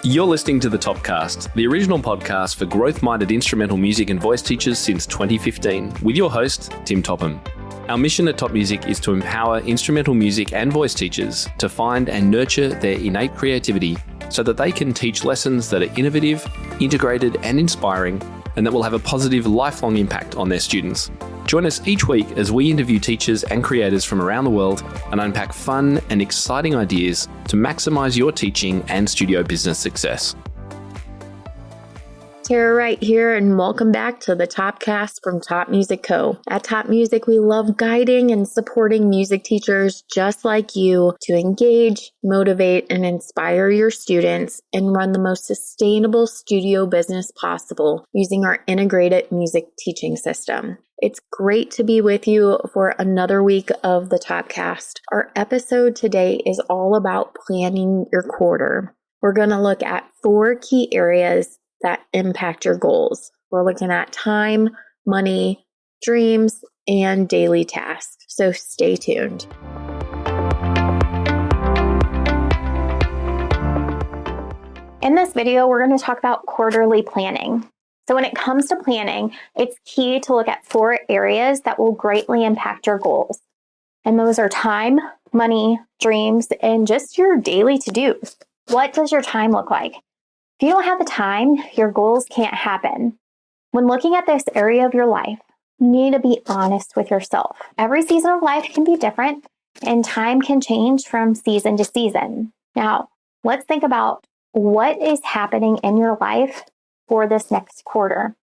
You're listening to The Topcast, the original podcast for growth-minded instrumental music and voice teachers since 2015, with your host, Tim Topham. Our mission at Top Music is to empower instrumental music and voice teachers to find and nurture their innate creativity so that they can teach lessons that are innovative, integrated, and inspiring, and that will have a positive, lifelong impact on their students. Join us each week as we interview teachers and creators from around the world and unpack fun and exciting ideas to maximize your teaching and studio business success. Tara Wright here, and welcome back to the Topcast from Top Music Co. At Top Music, we love guiding and supporting music teachers just like you to engage, motivate, and inspire your students and run the most sustainable studio business possible using our integrated music teaching system. It's great to be with you for another week of the Topcast. Our episode today is all about planning your quarter. We're going to look at 4 key areas that impact your goals. We're looking at time, money, dreams, and daily tasks. So stay tuned. In this video, we're going to talk about quarterly planning. So when it comes to planning, it's key to look at 4 areas that will greatly impact your goals. And those are time, money, dreams, and just your daily to-dos. What does your time look like? If you don't have the time, your goals can't happen. When looking at this area of your life, you need to be honest with yourself. Every season of life can be different, and time can change from season to season. Now, let's think about what is happening in your life for this next quarter.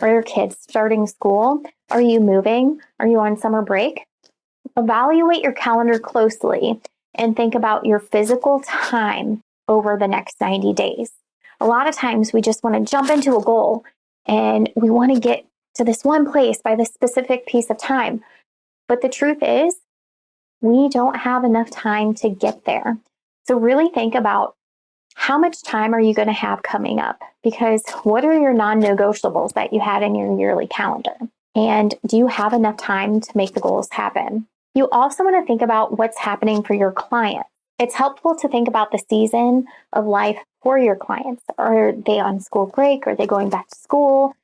Are your kids starting school? Are you moving? Are you on summer break? Evaluate your calendar closely and think about your physical time over the next 90 days. A lot of times we just want to jump into a goal and we want to get to this one place by this specific piece of time. But the truth is, we don't have enough time to get there. So really think about how much time are you going to have coming up? Because what are your non-negotiables that you had in your yearly calendar? And do you have enough time to make the goals happen? You also want to think about what's happening for your client. It's helpful to think about the season of life for your clients. Are they on school break? Are they going back to school?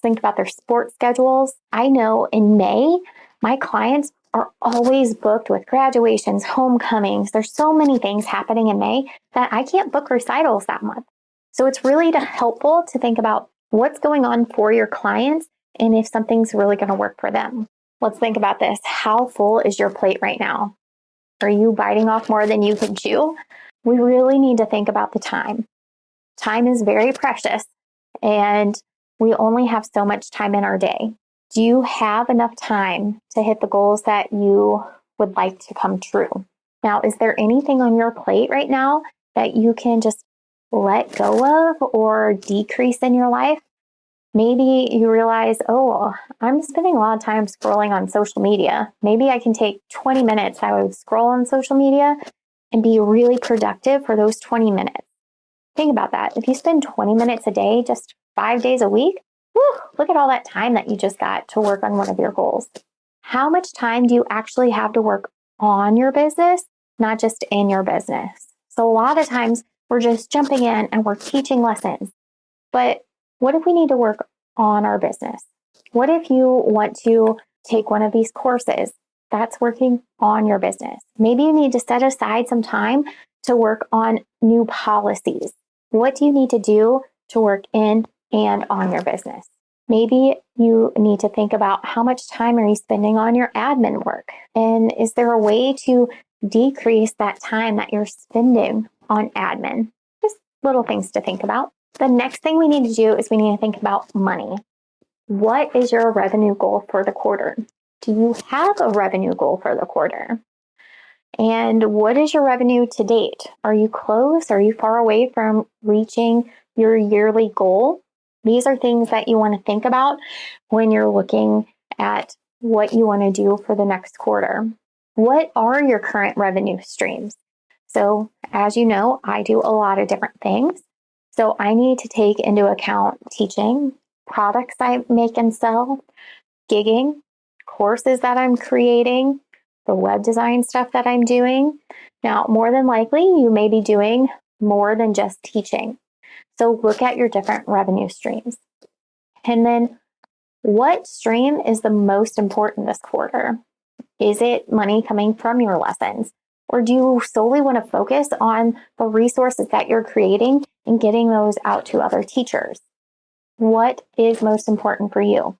Think about their sports schedules. I know in May, my clients are always booked with graduations, homecomings. There's so many things happening in May that I can't book recitals that month. So it's really helpful to think about what's going on for your clients and if something's really going to work for them. Let's think about this. How full is your plate right now? Are you biting off more than you can chew? We really need to think about the time. Time is very precious, and we only have so much time in our day. Do you have enough time to hit the goals that you would like to come true? Now, is there anything on your plate right now that you can just let go of or decrease in your life? Maybe you realize, oh, I'm spending a lot of time scrolling on social media. Maybe I can take 20 minutes. I would scroll on social media and be really productive for those 20 minutes. Think about that. If you spend 20 minutes a day, just 5 days a week, look at all that time that you just got to work on one of your goals. How much time do you actually have to work on your business, not just in your business? So a lot of times we're just jumping in and we're teaching lessons. But what if we need to work on our business? What if you want to take one of these courses that's working on your business? Maybe you need to set aside some time to work on new policies. What do you need to do to work in and on your business? Maybe you need to think about how much time are you spending on your admin work? And is there a way to decrease that time that you're spending on admin? Just little things to think about. The next thing we need to do is we need to think about money. What is your revenue goal for the quarter? Do you have a revenue goal for the quarter? And what is your revenue to date? Are you close? Are you far away from reaching your yearly goal? These are things that you want to think about when you're looking at what you want to do for the next quarter. What are your current revenue streams? So as you know, I do a lot of different things. So I need to take into account teaching, products I make and sell, gigging, courses that I'm creating, the web design stuff that I'm doing. Now, more than likely, you may be doing more than just teaching. So look at your different revenue streams. And then what stream is the most important this quarter? Is it money coming from your lessons? Or do you solely want to focus on the resources that you're creating and getting those out to other teachers? What is most important for you?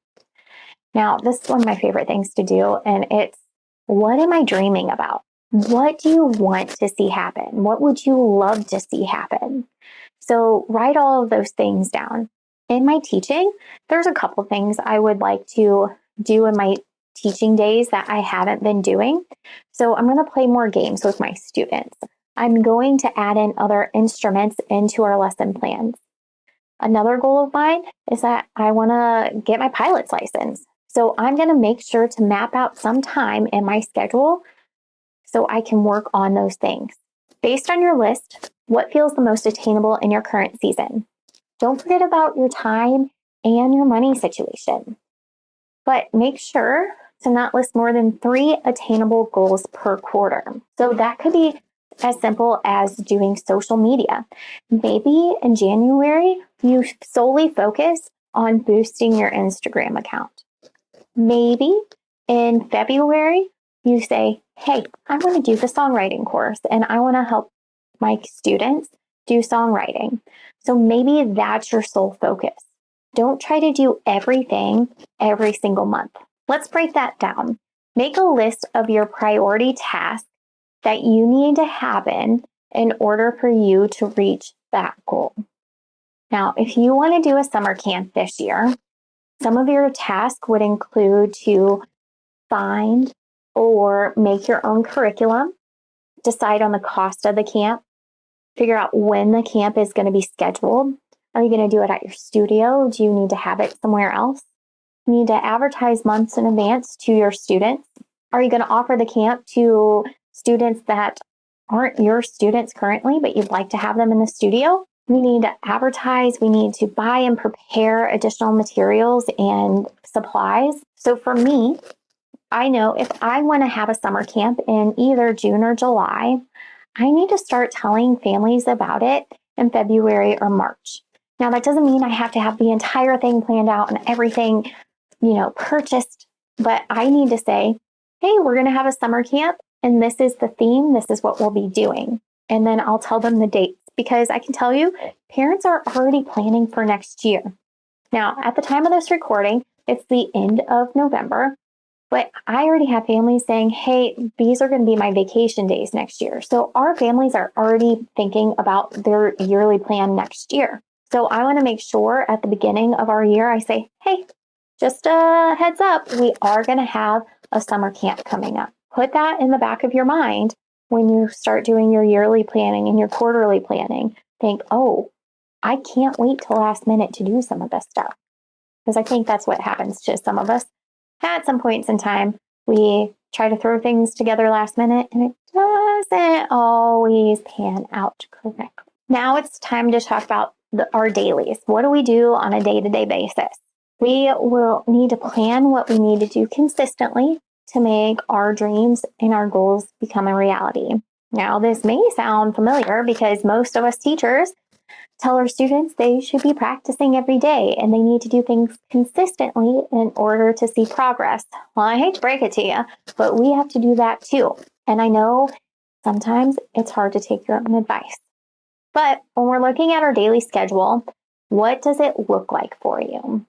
Now, this is one of my favorite things to do, and it's, what am I dreaming about? What do you want to see happen? What would you love to see happen? So write all of those things down. In my teaching, there's a couple things I would like to do in my teaching days that I haven't been doing. So I'm going to play more games with my students. I'm going to add in other instruments into our lesson plans. Another goal of mine is that I want to get my pilot's license. So I'm going to make sure to map out some time in my schedule so I can work on those things. Based on your list, what feels the most attainable in your current season? Don't forget about your time and your money situation. But make sure to not list more than 3 attainable goals per quarter. So that could be as simple as doing social media. Maybe in January, you solely focus on boosting your Instagram account. Maybe in February, you say, hey, I want to do the songwriting course and I want to help my students do songwriting. So maybe that's your sole focus. Don't try to do everything every single month. Let's break that down. Make a list of your priority tasks that you need to happen in order for you to reach that goal. Now, if you want to do a summer camp this year, some of your tasks would include to find or make your own curriculum, decide on the cost of the camp, figure out when the camp is going to be scheduled. Are you going to do it at your studio? Do you need to have it somewhere else? You need to advertise months in advance to your students. Are you going to offer the camp to students that aren't your students currently, but you'd like to have them in the studio? We need to advertise. We need to buy and prepare additional materials and supplies. So for me, I know if I want to have a summer camp in either June or July, I need to start telling families about it in February or March. Now, that doesn't mean I have to have the entire thing planned out and everything, purchased, but I need to say, hey, we're going to have a summer camp and this is the theme. This is what we'll be doing. And then I'll tell them the dates because I can tell you parents are already planning for next year. Now, at the time of this recording, it's the end of November. But I already have families saying, hey, these are going to be my vacation days next year. So our families are already thinking about their yearly plan next year. So I want to make sure at the beginning of our year, I say, hey, just a heads up, we are going to have a summer camp coming up. Put that in the back of your mind when you start doing your yearly planning and your quarterly planning. Think, oh, I can't wait till last minute to do some of this stuff. Because I think that's what happens to some of us. At some points in time, we try to throw things together last minute and it doesn't always pan out correctly. Now it's time to talk about our dailies. What do we do on a day-to-day basis? We will need to plan what we need to do consistently to make our dreams and our goals become a reality. Now, this may sound familiar because most of us teachers tell our students they should be practicing every day and they need to do things consistently in order to see progress. Well, I hate to break it to you, but we have to do that too. And I know sometimes it's hard to take your own advice. But when we're looking at our daily schedule, what does it look like for you?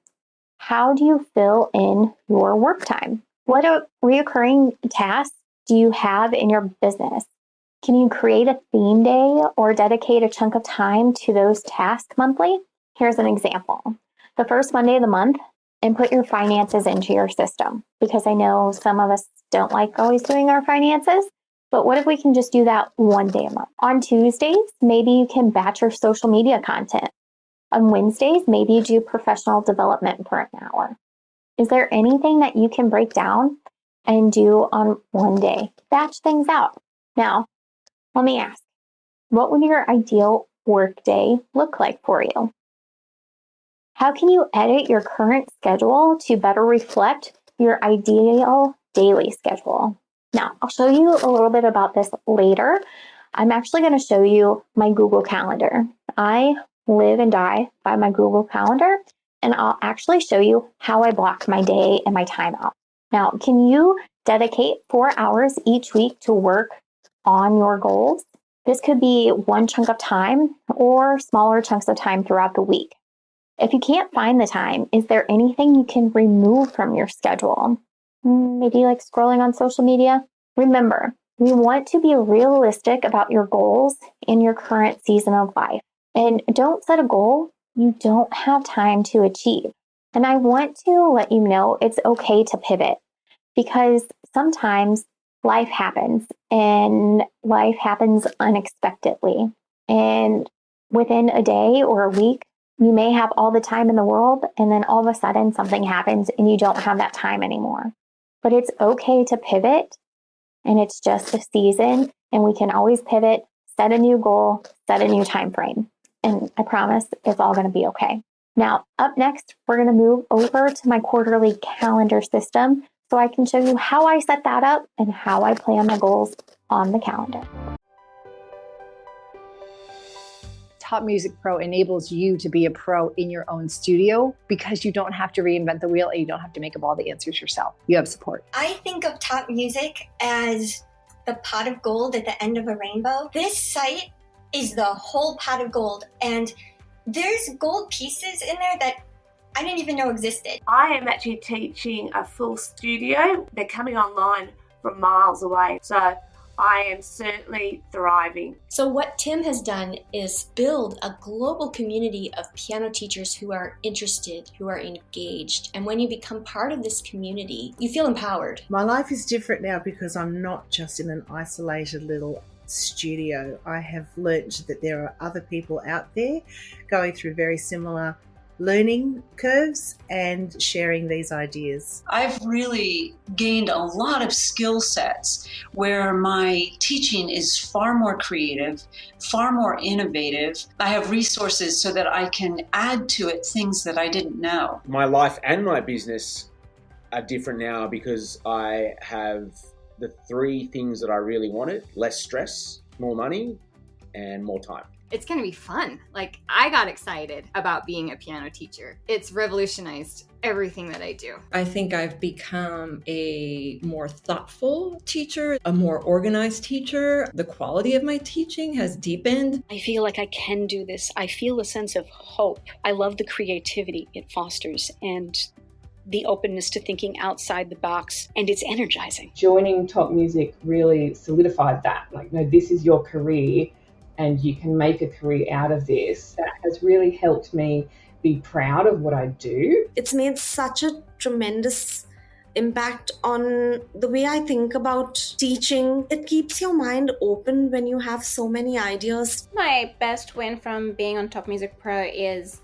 How do you fill in your work time? What recurring tasks do you have in your business? Can you create a theme day or dedicate a chunk of time to those tasks monthly? Here's an example. The first Monday of the month, input your finances into your system because I know some of us don't like always doing our finances. But what if we can just do that one day a month? On Tuesdays, maybe you can batch your social media content. On Wednesdays, maybe you do professional development for an hour. Is there anything that you can break down and do on one day? Batch things out. Now, let me ask, what would your ideal work day look like for you? How can you edit your current schedule to better reflect your ideal daily schedule? Now, I'll show you a little bit about this later. I'm actually going to show you my Google Calendar. I live and die by my Google Calendar, and I'll actually show you how I block my day and my time out. Now, can you dedicate 4 hours each week to work on your goals? This could be one chunk of time or smaller chunks of time throughout the week. If you can't find the time, is there anything you can remove from your schedule? Maybe like scrolling on social media? Remember, we want to be realistic about your goals in your current season of life. And don't set a goal you don't have time to achieve. And I want to let you know it's okay to pivot, because sometimes life happens and life happens unexpectedly. And within a day or a week, you may have all the time in the world, and then all of a sudden something happens and you don't have that time anymore. But it's okay to pivot, and it's just a season, and we can always pivot, set a new goal, set a new time frame. And I promise it's all going to be okay. Now, up next, we're going to move over to my quarterly calendar system so I can show you how I set that up and how I plan my goals on the calendar. Top Music Pro enables you to be a pro in your own studio because you don't have to reinvent the wheel and you don't have to make up all the answers yourself. You have support. I think of Top Music as the pot of gold at the end of a rainbow. This site is the whole pot of gold, and there's gold pieces in there that I didn't even know existed. I am actually teaching a full studio. They're coming online from miles away. So I am certainly thriving. So what Tim has done is build a global community of piano teachers who are interested, who are engaged. And when you become part of this community, you feel empowered. My life is different now because I'm not just in an isolated little studio. I have learnt that there are other people out there going through very similar learning curves and sharing these ideas. I've really gained a lot of skill sets where my teaching is far more creative, far more innovative. I have resources so that I can add to it things that I didn't know. My life and my business are different now because I have the three things that I really wanted: less stress, more money, and more time. It's going to be fun. Like, I got excited about being a piano teacher. It's revolutionized everything that I do. I think I've become a more thoughtful teacher, a more organized teacher. The quality of my teaching has deepened. I feel like I can do this. I feel a sense of hope. I love the creativity it fosters and the openness to thinking outside the box, and it's energizing. Joining Top Music really solidified that. Like, no, this is your career and you can make a career out of this. That has really helped me be proud of what I do. It's made such a tremendous impact on the way I think about teaching. It keeps your mind open when you have so many ideas. My best win from being on Top Music Pro is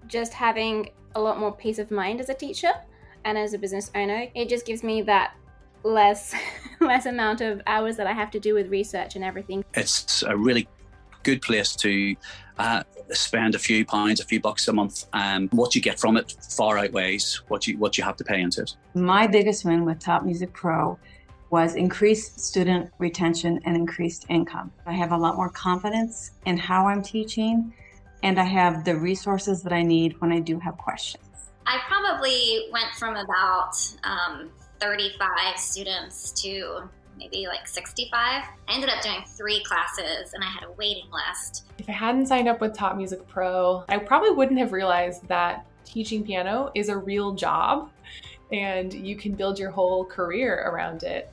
just having a lot more peace of mind as a teacher and as a business owner. It just gives me that less amount of hours that I have to do with research and everything. It's a really good place to spend a few pounds, a few bucks a month. What you get from it far outweighs what you have to pay into it. My biggest win with Top Music Pro was increased student retention and increased income. I have a lot more confidence in how I'm teaching, and I have the resources that I need when I do have questions. I probably went from about 35 students to maybe like 65. I ended up doing 3 classes and I had a waiting list. If I hadn't signed up with Top Music Pro, I probably wouldn't have realized that teaching piano is a real job and you can build your whole career around it.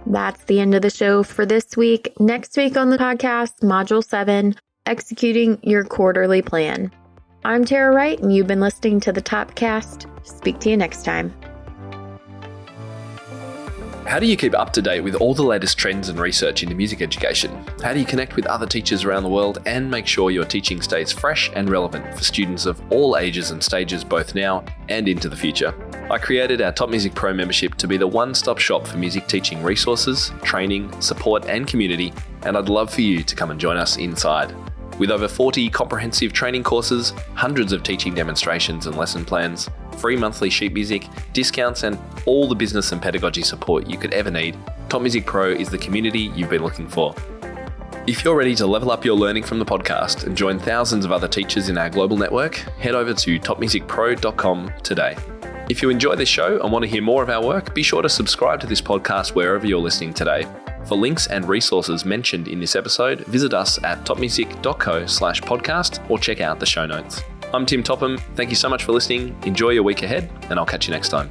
That's the end of the show for this week. Next week on the podcast, Module 7, Executing Your Quarterly Plan. I'm Tara Wright, and you've been listening to the Topcast. Speak to you next time. How do you keep up to date with all the latest trends and research into music education? How do you connect with other teachers around the world and make sure your teaching stays fresh and relevant for students of all ages and stages, both now and into the future? I created our Top Music Pro membership to be the one-stop shop for music teaching resources, training, support, and community, and I'd love for you to come and join us inside. With over 40 comprehensive training courses, hundreds of teaching demonstrations and lesson plans, free monthly sheet music, discounts, and all the business and pedagogy support you could ever need, Top Music Pro is the community you've been looking for. If you're ready to level up your learning from the podcast and join thousands of other teachers in our global network, head over to topmusicpro.com today. If you enjoy this show and want to hear more of our work, be sure to subscribe to this podcast wherever you're listening today. For links and resources mentioned in this episode, visit us at topmusic.co/podcast or check out the show notes. I'm Tim Topham. Thank you so much for listening. Enjoy your week ahead, and I'll catch you next time.